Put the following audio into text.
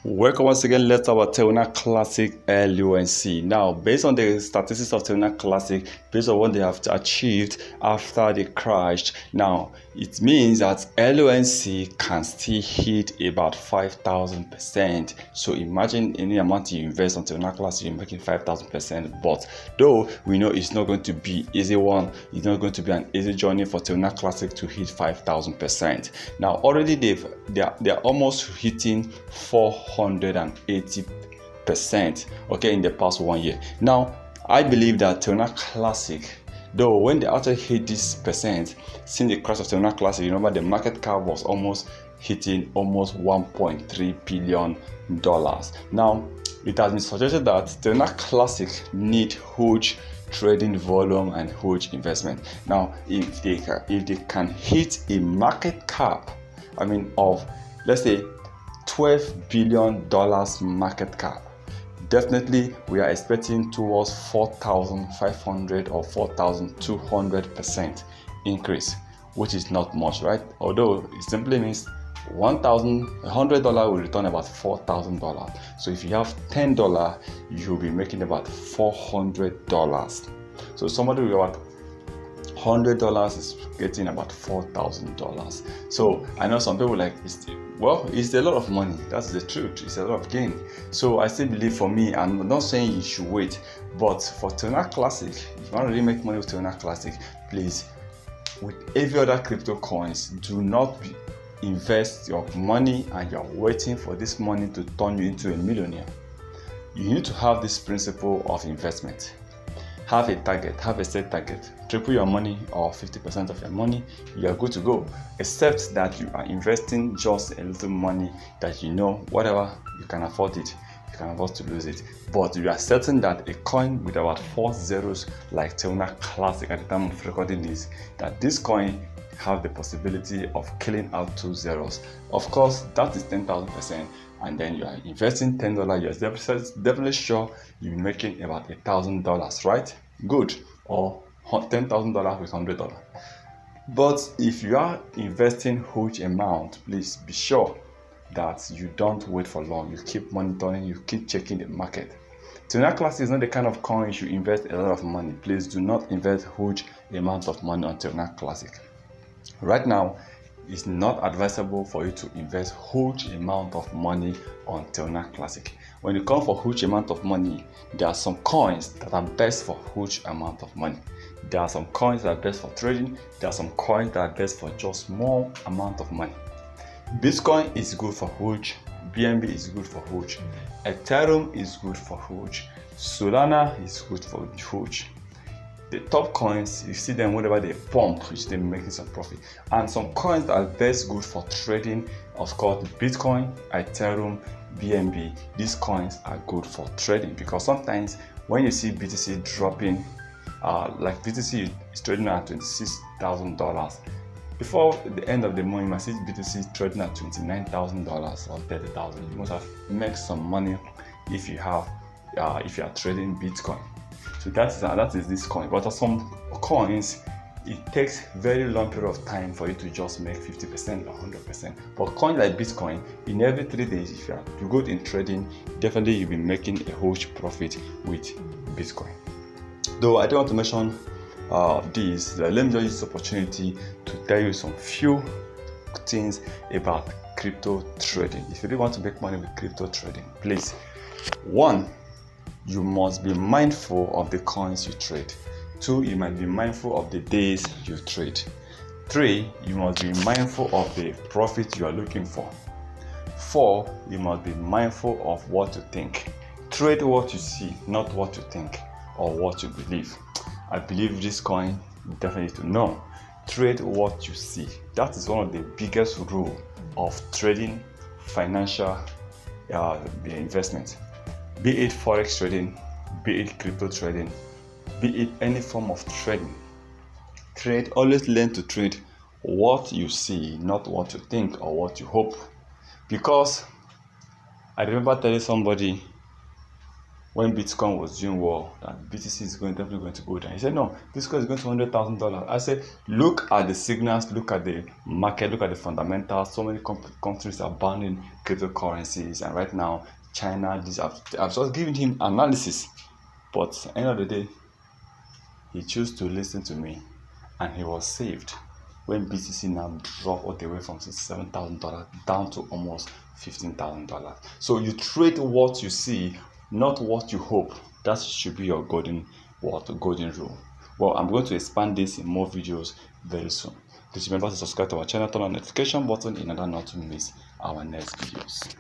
Welcome once again. Let's talk about Terra Classic LUNC. Now, based on the statistics of Terra Classic, based on what they have achieved after they crashed, now it means that LUNC can still hit about 5,000%. So imagine any amount you invest on Terra Classic, you're making 5,000%. But though we know it's not going to be easy one, it's not going to be an easy journey for Terra Classic to hit 5,000%. Now, already they're almost hitting 480%, okay, in the past 1 year. Now, I believe that Terra Classic, though when they actually hit this percent, since the crash of Terra Classic, you remember the market cap was almost hitting almost $1.3 billion. Now, it has been suggested that Terra Classic need huge trading volume and huge investment. Now, if they can hit a market cap, of, let's say, $12 billion market cap, definitely we are expecting towards 4,500 or 4,200% increase, which is not much, right? Although it simply means $100 will return about $4,000. So if you have $10, you'll be making about $400. So somebody with about $100 is getting about $4,000. So I know some people like, it's a lot of money. That's the truth. It's a lot of gain. So I still believe, for me, I'm not saying you should wait, but for Terra Classic, if you want to really make money with Terra Classic, please, with every other crypto coins, do not invest your money and you're waiting for this money to turn you into a millionaire. You need to have this principle of investment. Have a target, have a set target. Triple your money or 50% of your money, you are good to go. Except that you are investing just a little money that you know, whatever, you can afford it. You can afford to lose it. But you are certain that a coin with about 4 zeros like Terra Classic at the time of recording this, that this coin have the possibility of killing out 2 zeros. Of course, that is 10,000%. And then you are investing $10, you're definitely sure you're making about $1,000, right? Good. Or $10,000 with $100. But if you are investing huge amount, please be sure that you don't wait for long. You keep monitoring, you keep checking the market. Terra Classic is not the kind of coin you should invest a lot of money. Please do not invest huge amounts of money on Terra Classic. Right now, it's not advisable for you to invest huge amount of money on Terra Classic. When you come for huge amount of money, there are some coins that are best for huge amount of money. There are some coins that are best for trading. There are some coins that are best for just small amount of money. Bitcoin is good for huge. BNB is good for huge. Ethereum is good for huge. Solana is good for huge. The top coins, you see them whenever they pump, which they're making some profit. And some coins that are best good for trading, of course, Bitcoin, Ethereum, BNB, these coins are good for trading, because sometimes when you see BTC dropping, like BTC is trading at $26,000. Before the end of the month, you might see BTC trading at $29,000 or $30,000. You must have made some money if you are trading Bitcoin. So that is this coin. But some coins, it takes very long period of time for you to just make 50% or 100%. But coins like Bitcoin, in every 3 days, if you go in trading, definitely you'll be making a huge profit with Bitcoin. Though I don't want to mention this, let me just use this opportunity to tell you some few things about crypto trading. If you really want to make money with crypto trading, please, 1, you must be mindful of the coins you trade. 2, you might be mindful of the days you trade. 3, you must be mindful of the profit you are looking for. 4, you must be mindful of what you think. Trade what you see, not what you think or what you believe. I believe this coin, definitely to know. Trade what you see. That is one of the biggest rule of trading financial investment. Be it forex trading, be it crypto trading, be it any form of trading. Always learn to trade what you see, not what you think or what you hope. Because I remember telling somebody, when Bitcoin was doing well, that BTC is definitely going to go down. He said, no, Bitcoin is going to $100,000. I said, look at the signals, look at the market, look at the fundamentals. So many countries are banning cryptocurrencies, and right now, China, I've just given him analysis, but at the end of the day, he chose to listen to me, and he was saved when BTC now dropped all the way from $7,000 down to almost $15,000. So you trade what you see, not what you hope. That should be your golden rule. Well, I'm going to expand this in more videos very soon. Please remember to subscribe to our channel, turn on the notification button in order not to miss our next videos.